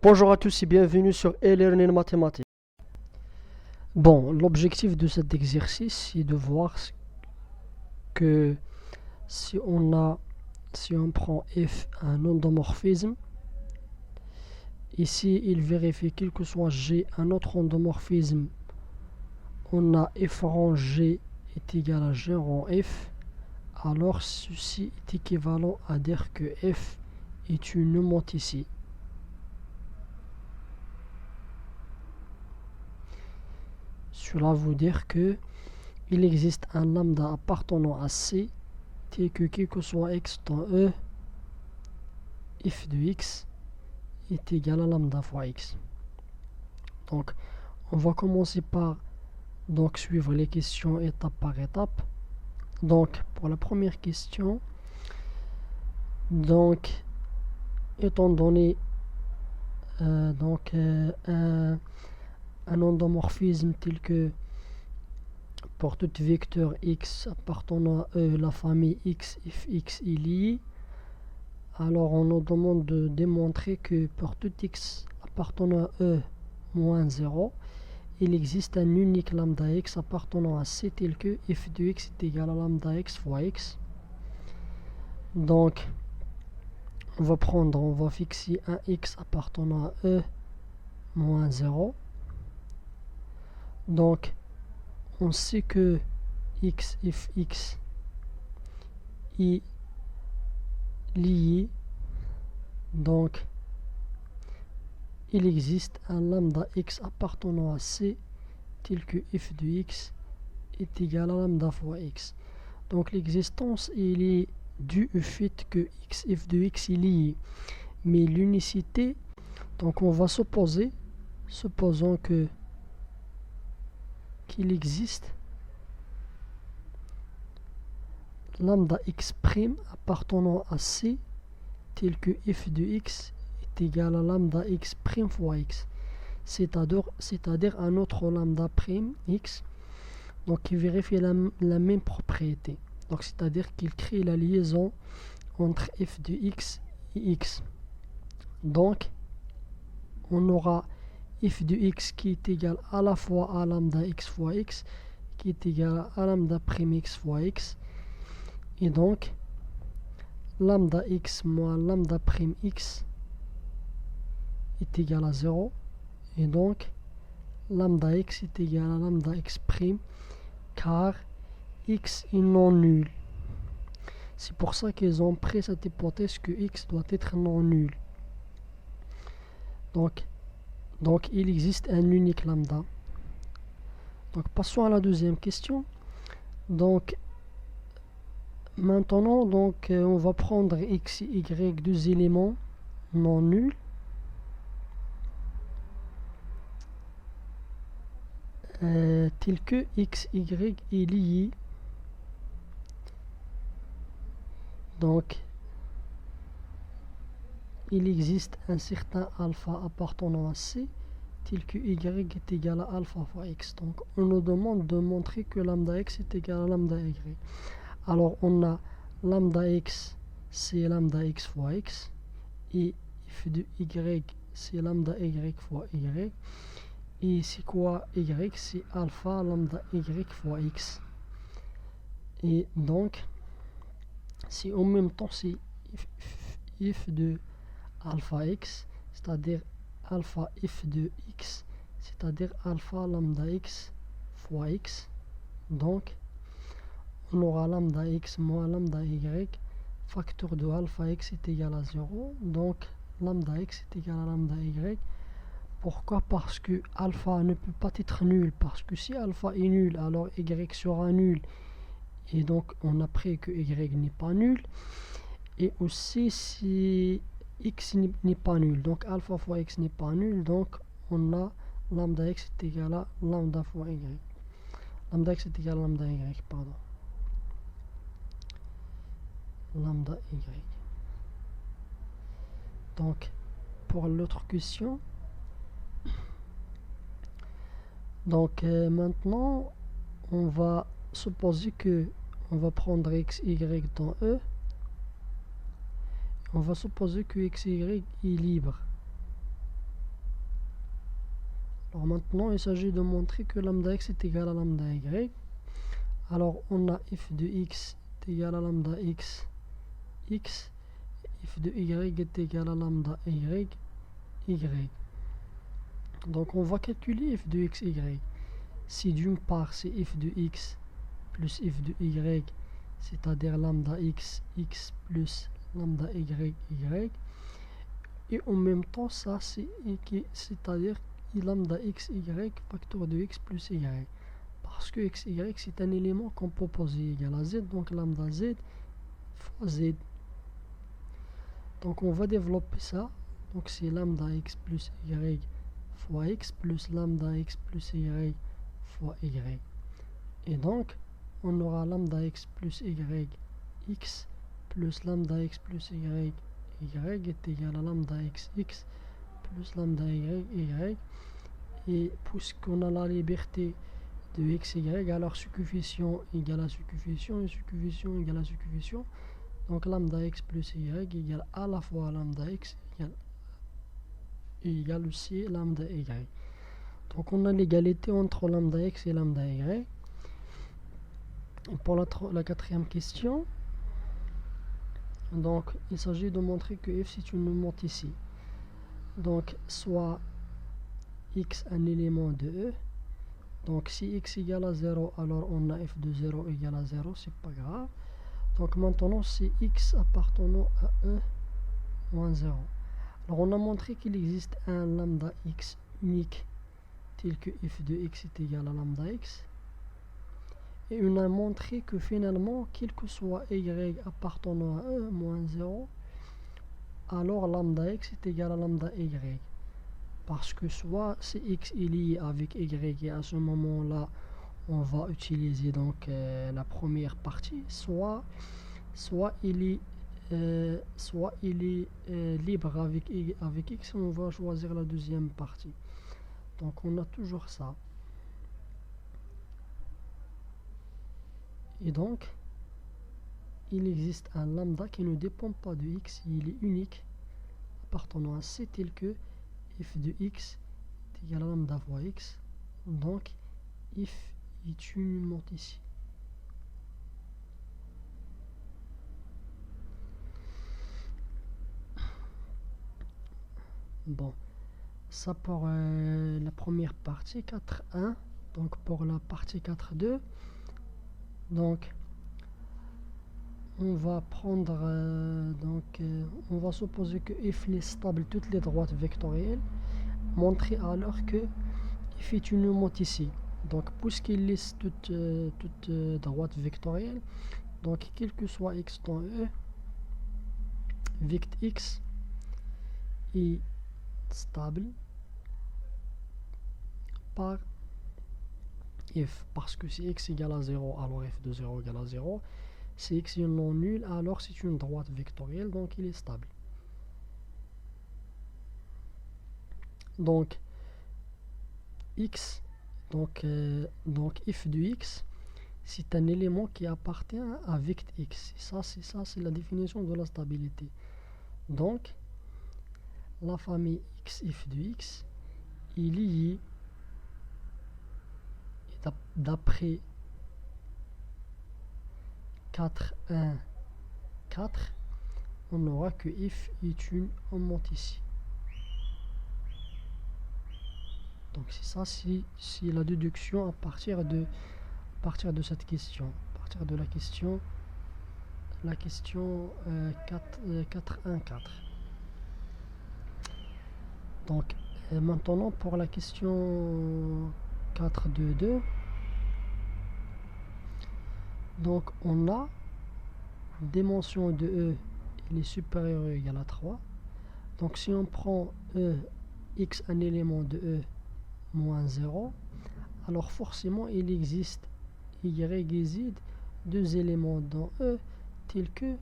Bonjour à tous et bienvenue sur e-learning mathématiques. Bon, l'objectif de cet exercice est de voir que si on prend f un endomorphisme, ici il vérifie quel que soit g un autre endomorphisme, on a f rang g est égal à g rang f, alors ceci est équivalent à dire que f est une homothétie. Cela veut dire que il existe un lambda appartenant à C tel que quel que soit x dans E, f de x est égal à lambda fois x. Donc, on va commencer par suivre les questions étape par étape. Donc, pour la première question, étant donné un endomorphisme tel que pour tout vecteur x appartenant à E, la famille x, fx est liée, alors on nous demande de démontrer que pour tout x appartenant à E moins 0, il existe un unique lambda x appartenant à C tel que f de x est égal à lambda x fois x. Donc, on va fixer un x appartenant à E moins 0. Donc, on sait que x, fx est lié. Donc, il existe un lambda x appartenant à C tel que f de x est égal à lambda fois x. Donc, l'existence il est due au fait que x, f de x est lié. Mais l'unicité, donc on va supposons qu'il existe lambda x' appartenant à C tel que f de x est égal à lambda x' fois x, c'est-à-dire un autre lambda prime x, donc qui vérifie la même propriété, donc c'est-à-dire qu'il crée la liaison entre f de x et x. Donc on aura f de x qui est égal à la fois à lambda x fois x qui est égal à lambda prime x fois x, et donc lambda x moins lambda prime x est égal à 0, et donc lambda x est égal à lambda x prime car x est non nul. C'est pour ça qu'ils ont pris cette hypothèse que x doit être non nul. Donc il existe un unique lambda. Donc passons à la deuxième question. Donc maintenant on va prendre x et y, deux éléments non nuls, tel que x, y est lié. Donc il existe un certain alpha appartenant à C tel que y est égal à alpha fois x. Donc on nous demande de montrer que lambda x est égal à lambda y. Alors on a lambda x, c'est lambda x fois x, et f de y, c'est lambda y fois y, et c'est quoi y? C'est alpha lambda y fois x. Et donc si en même temps c'est f de alpha x, c'est-à-dire alpha f de x, c'est-à-dire alpha lambda x fois x, donc on aura lambda x moins lambda y, facteur de alpha x est égal à 0, donc lambda x est égal à lambda y. Pourquoi? Parce que alpha ne peut pas être nul, parce que si alpha est nul, alors y sera nul, et donc on a pris que y n'est pas nul, et aussi si x n'est pas nul, donc alpha fois x n'est pas nul, donc on a lambda x est égal à lambda fois y. Lambda x est égal à lambda y, pardon. Lambda y. Donc pour l'autre question, donc maintenant on va supposer que on va prendre x, y dans E. On va supposer que x, y est libre. Alors maintenant, il s'agit de montrer que lambda x est égal à lambda y. Alors on a f de x est égal à lambda x, x, f de y est égal à lambda y, y. Donc on va calculer f de x, y. Si d'une part c'est f de x plus f de y, c'est-à-dire lambda x, x plus lambda y, y. Et en même temps, ça c'est-à-dire lambda x, y, facteur de x plus y. Parce que x, y c'est un élément qu'on peut poser égal à z, donc lambda z fois z. Donc on va développer ça. Donc c'est lambda x plus y fois x plus lambda x plus y fois y. Et donc on aura lambda x plus y x plus lambda x plus y y est égal à lambda x x plus lambda y y. Et puisqu'on a la liberté de x, y, alors ce coefficient égale à ce coefficient et ce coefficient égale à ce coefficient. Donc lambda x plus y égale à la fois lambda x égale aussi lambda y. Donc on a l'égalité entre lambda x et lambda y. Et pour la quatrième question, donc il s'agit de montrer que f c'est une monte ici. Donc soit x un élément de e. Donc si x égale à 0, alors on a f de 0 égale à 0, c'est pas grave. Donc maintenant c'est x appartenant à e moins 0. Alors on a montré qu'il existe un lambda x unique tel que f de x est égal à lambda x. Et on a montré que finalement, quel que soit y appartenant à e moins 0, alors lambda x est égal à lambda y. Parce que soit c'est x est lié avec y et à ce moment-là, on va utiliser donc la première partie, soit il est libre avec x, on va choisir la deuxième partie. Donc on a toujours ça. Et donc, il existe un lambda qui ne dépend pas de x, il est unique, appartenant à c tel que f de x est égal à lambda fois x. Donc, if est une monte ici. Bon, ça pour la première partie 4.1. Donc pour la partie 4.2, donc on va prendre on va supposer que f est stable toutes les droites vectorielles. Montrer alors que f est une monte ici. Donc puisqu'il laisse toutes droites vectorielles, donc quel que soit x dans e, vect x est stable par f, parce que si x égale à 0, alors f de 0 égale à 0. Si x est non nul, alors c'est une droite vectorielle, donc il est stable. Donc x, donc f de x, c'est un élément qui appartient à vect x. C'est ça, c'est la définition de la stabilité. Donc la famille x f de x est liée d'après 4.1, 4, on aura que f est une monte ici. Donc c'est ça, c'est la déduction à partir de cette question, à partir de la question 4.1.4. Donc maintenant pour la question 4.2.2, donc on a dimension de e, il est supérieur ou égal à 3. Donc si on prend e, x un élément de e moins 0, alors forcément il existe y et z, deux éléments dans e, tels que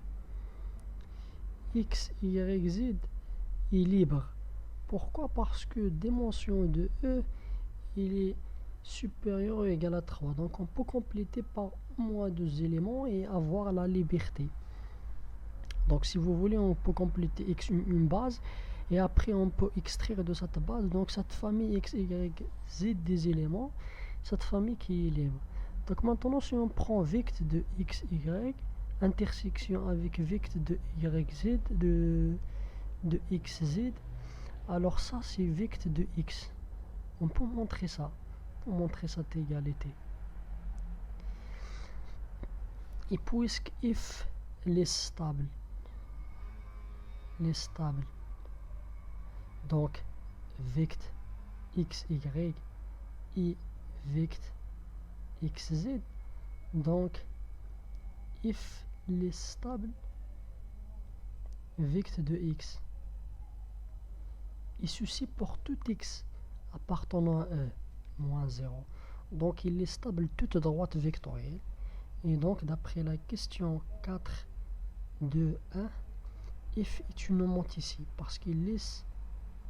x, y, z est libre. Pourquoi? Parce que dimension de e, il est supérieur ou égal à 3. Donc on peut compléter par moins deux éléments et avoir la liberté. Donc si vous voulez, on peut compléter x une base Et après, on peut extraire de cette base, donc cette famille x, y, z des éléments, cette famille qui est libre. Donc maintenant, si on prend vecte de x, y, intersection avec vecte de y, z, de x, z, alors ça, c'est vecte de x. On peut montrer ça, pour montrer cette égalité. Et puisque if est stable, donc vecte x, y et vecte x, z, donc if est stable, vecte de x, et ceci pour tout x appartenant à E moins 0. Donc il est stable toute droite vectorielle. Et donc d'après la question 4 de 1, if est une monte ici parce qu'il est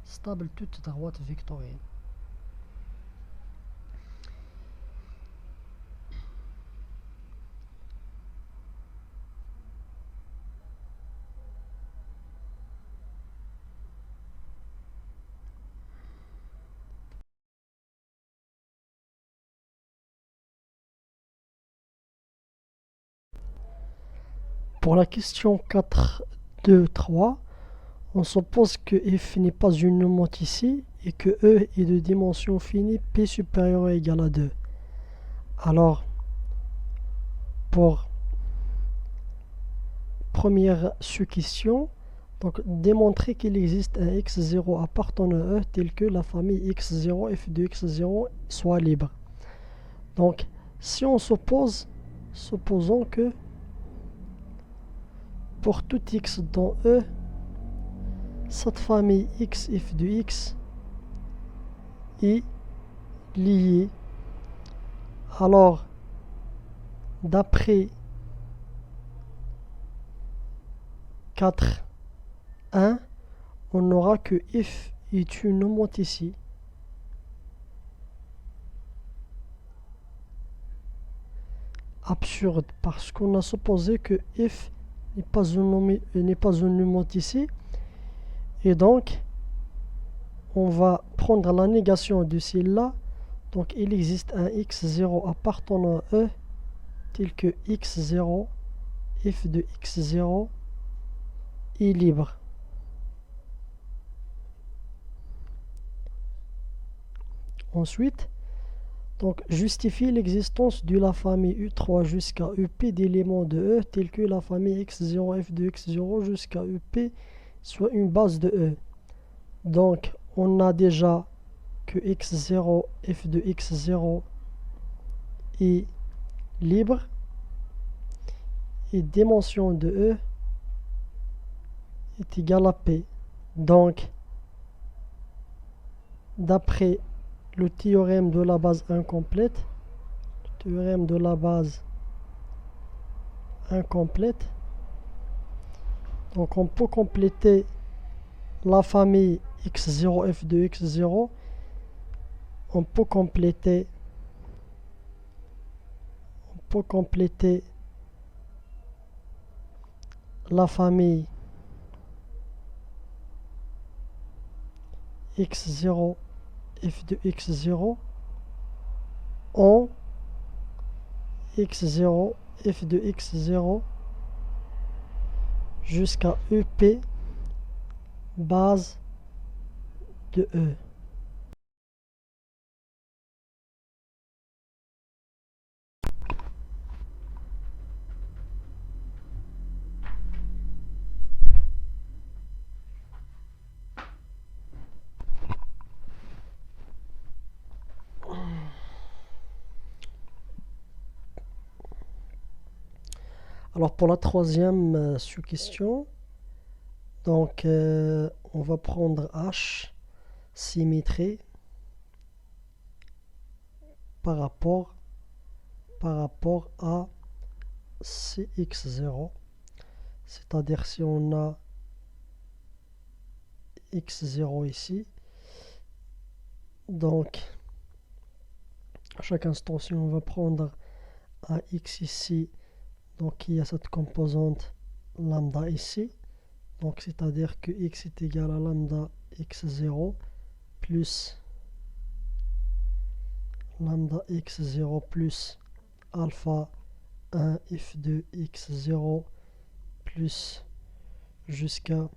stable toute droite vectorielle. Pour la question 4 de 3, on suppose que f n'est pas une monte ici et que E est de dimension finie P supérieur ou égal à 2. Alors, pour première sous-question, donc démontrer qu'il existe un x0 appartenant à E tel que la famille x0 f de x0 soit libre. Donc, si on supposons que pour tout x dans E, cette famille x f de x est liée. Alors, d'après 4.1, on n'aura que f est une monte ici. Absurde, parce qu'on a supposé que f n'est pas une monte ici. Et donc, on va prendre la négation de celle-là. Donc, il existe un x0 appartenant à E tel que x0, f de x0 est libre. Ensuite, donc, justifie l'existence de la famille U3 jusqu'à EP d'éléments de E tels que la famille x0, f de x0 jusqu'à EP soit une base de E. Donc, on a déjà que x0, f de x0 est libre et dimension de E est égale à P. Donc, d'après le théorème de la base incomplète, donc on peut compléter la famille x0, f de x0, on peut compléter la famille x0, f de x0 en x0, f de x0 jusqu'à EP base de E. Alors pour la troisième sous-question, donc on va prendre H symétrie par rapport à Cx0. C'est-à-dire si on a x0 ici, donc à chaque instant si on va prendre un x ici, donc il y a cette composante lambda ici, Donc c'est-à-dire que x est égal à lambda x0 plus lambda x0 plus alpha 1 f de x0 plus jusqu'à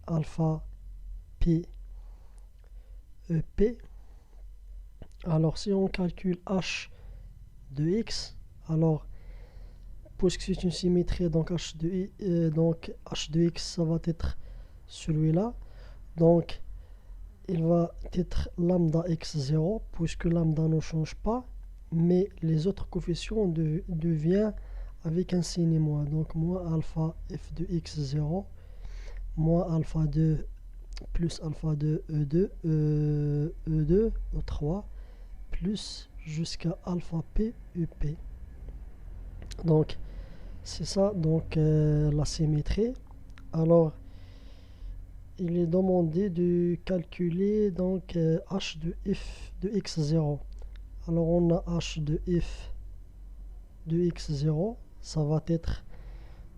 alpha p ep. Alors si on calcule h de x, alors puisque c'est une symétrie, donc h de x ça va être celui-là, donc il va être lambda x0 puisque lambda ne change pas, mais les autres coefficients deviennent avec un signe moins, donc moins alpha f de x0 moins alpha 2 plus alpha 2 E2 E2 E3 plus jusqu'à alpha p up. Donc c'est ça, donc la symétrie. Alors il est demandé de calculer donc h de f de x0. Alors on a h de f de x0, ça va être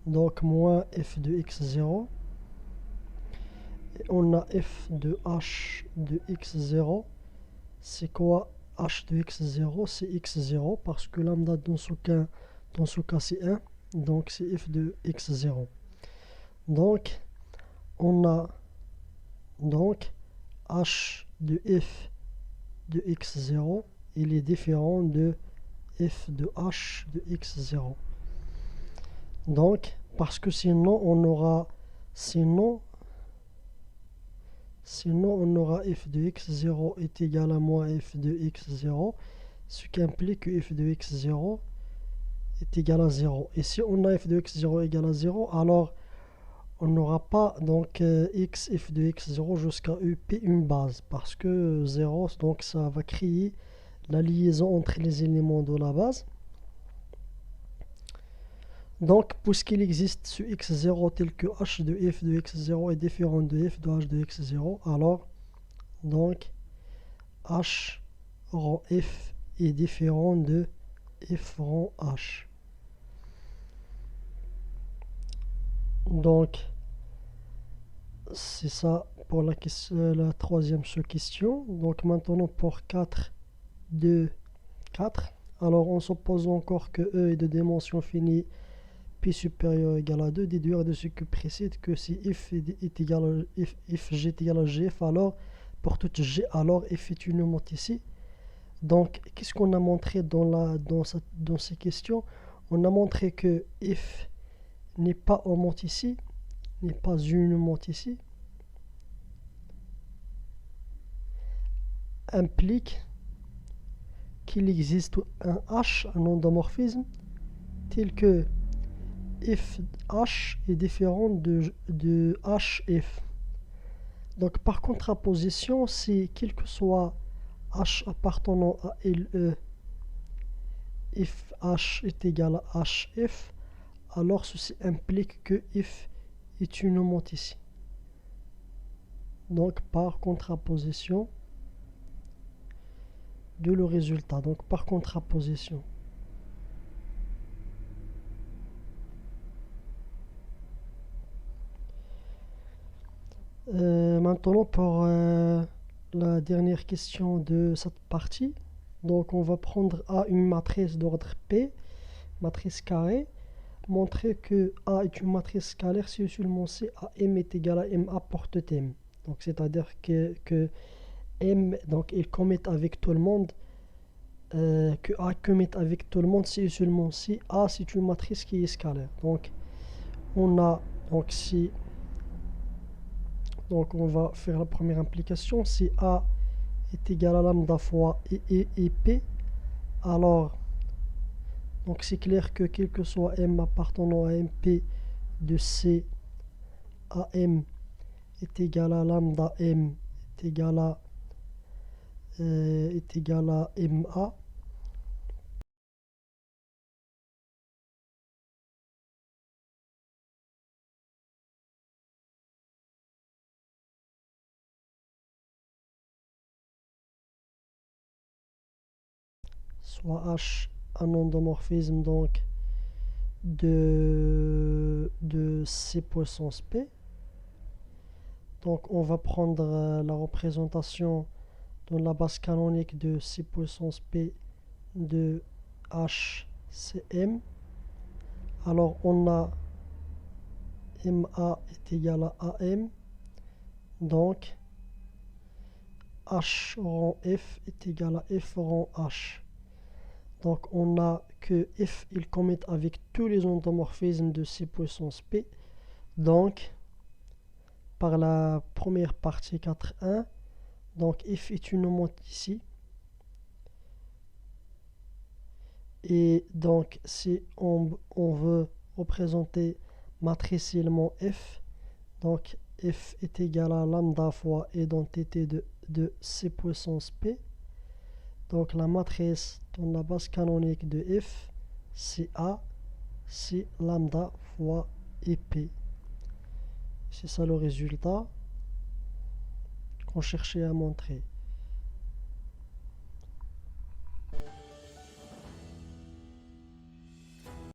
donc moins f de x0. Et on a f de h de x0. C'est quoi h de x0? C'est x0 parce que lambda dans ce cas c'est 1. Donc c'est f de x0. Donc on a donc h de f de x0, il est différent de f de h de x0. Donc parce que sinon on aura f de x0 est égal à moins f de x0, ce qui implique que f de x0 est égal à 0. Et si on a f de x0 égal à 0, alors on n'aura pas donc f de x0 jusqu'à up une base, parce que 0, donc ça va créer la liaison entre les éléments de la base. Donc puisqu'il existe ce x0 tel que h de f de x0 est différent de f de h de x0, alors donc h rang f est différent de f rang h. Donc c'est ça pour la troisième sous-question. Donc maintenant pour 4, 2, 4. Alors on suppose encore que E est de dimension finie, P supérieur égal à 2, déduire de ce qui précède que si f est égal à fg est égal à gf, alors pour toute g, alors f est une motte ici. Donc qu'est-ce qu'on a montré dans ces questions? On a montré que f n'est pas en motte ici, n'est pas une motte ici, implique qu'il existe un h, un endomorphisme, tel que FH est différent de HF. Donc par contraposition, si quel que soit H appartenant à LE, FH est égal à HF, alors ceci implique que F est une motte ici. Donc par contraposition de le résultat. Donc par contraposition. Maintenant pour la dernière question de cette partie. Donc on va prendre A une matrice d'ordre P, matrice carrée, montrer que A est une matrice scalaire si seulement si AM est égal à MA porte M. Donc c'est-à-dire que M, donc il commute avec tout le monde, que A commute avec tout le monde si seulement si A c'est une matrice qui est scalaire. Donc on a donc si donc on va faire la première implication. Si A est égal à lambda fois E et P, alors donc c'est clair que quel que soit M appartenant à MP de C à M est égal à lambda M est égal à MA. Soit H un endomorphisme donc de C puissance P. Donc on va prendre la représentation dans la base canonique de C puissance P de HCM. Alors on a MA est égal à AM. Donc H rang F est égal à F rang H. Donc on a que F il commute avec tous les endomorphismes de C puissance P. Donc par la première partie 4.1, donc F est une monte ici. Et donc si on veut représenter matriciellement F, donc F est égal à lambda fois identité de C puissance P. Donc la matrice dans la base canonique de F, c'est A, c'est lambda fois EP. C'est ça le résultat qu'on cherchait à montrer.